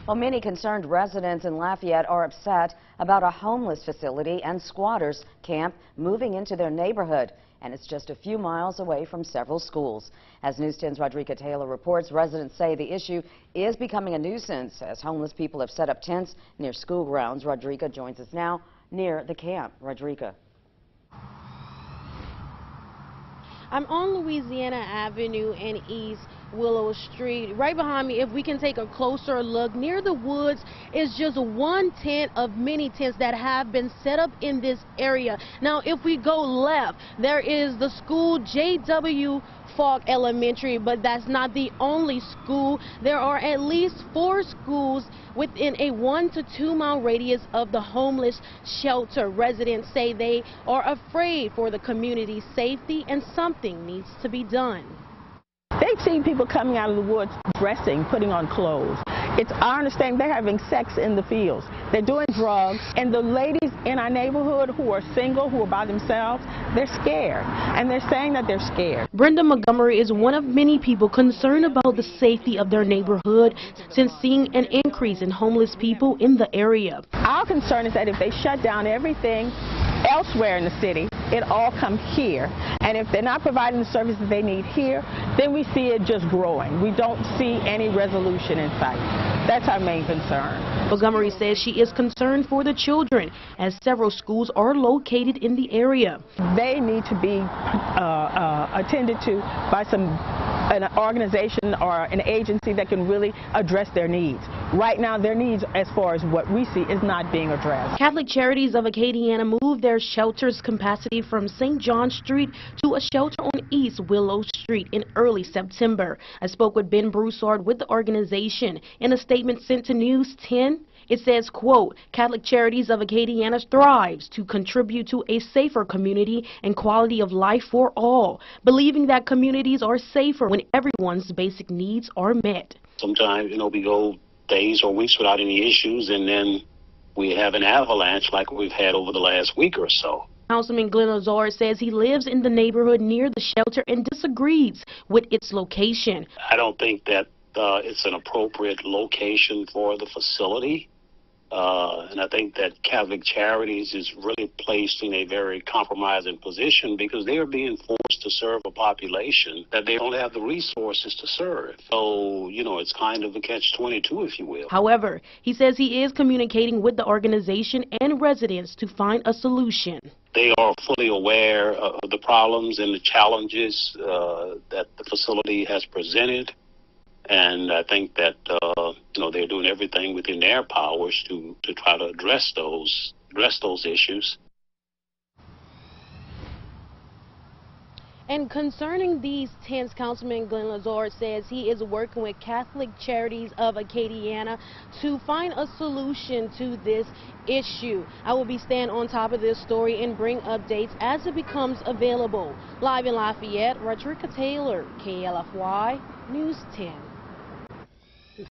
Well, many concerned residents in Lafayette are upset about a homeless facility and squatters camp moving into their neighborhood. And it's just a few miles away from several schools. As News 10's Rodrika Taylor reports, residents say the issue is becoming a nuisance as homeless people have set up tents near school grounds. Rodrika joins us now near the camp. Rodrika. I'm on Louisiana Avenue and East Willow Street. Right behind me, if we can take a closer look, near the woods is just one tent of many tents that have been set up in this area. Now, if we go left, there is the school J.W. Falk Elementary, but that's not the only school. There are at least 4 schools within a 1 to 2 mile radius of the homeless shelter. Residents say they are afraid for the community's safety and something needs to be done. They've seen people coming out of the woods dressing, putting on clothes. It's our understanding they're having sex in the fields. They're doing drugs. And the ladies in our neighborhood who are single, who are by themselves, they're scared. And they're saying that they're scared. Brenda Montgomery is one of many people concerned about the safety of their neighborhood since seeing an increase in homeless people in the area. Our concern is that if they shut down everything elsewhere in the city, it all comes here. And if they're not providing the services they need here, then we see it just growing. We don't see any resolution in sight. That's our main concern. Montgomery says she is concerned for the children as several schools are located in the area. They need to be attended to by an organization or an agency that can really address their needs. Right now, their needs, as far as what we see, is not being addressed. Catholic Charities of Acadiana moved their shelter's capacity from St. John Street to a shelter on East Willow Street in early September. I spoke with Ben Broussard with the organization. In a statement sent to News 10, it says, quote, Catholic Charities of Acadiana strives to contribute to a safer community and quality of life for all, believing that communities are safer when everyone's basic needs are met. Sometimes, we go days or weeks without any issues, and then we have an avalanche like we've had over the last week or so. Councilman Glenn Lazar says he lives in the neighborhood near the shelter and disagrees with its location. I don't think that it's an appropriate location for the facility. And I think that Catholic Charities is really placed in a very compromising position because they are being forced to serve a population that they don't have the resources to serve. So, it's kind of a catch-22, if you will. However, he says he is communicating with the organization and residents to find a solution. They are fully aware of the problems and the challenges that the facility has presented. And I think that, they're doing everything within their powers to try to address those issues. And concerning these tents, Councilman Glenn Lazar says he is working with Catholic Charities of Acadiana to find a solution to this issue. I will be staying on top of this story and bring updates as it becomes available. Live in Lafayette, Rodrika Taylor, KLFY News 10.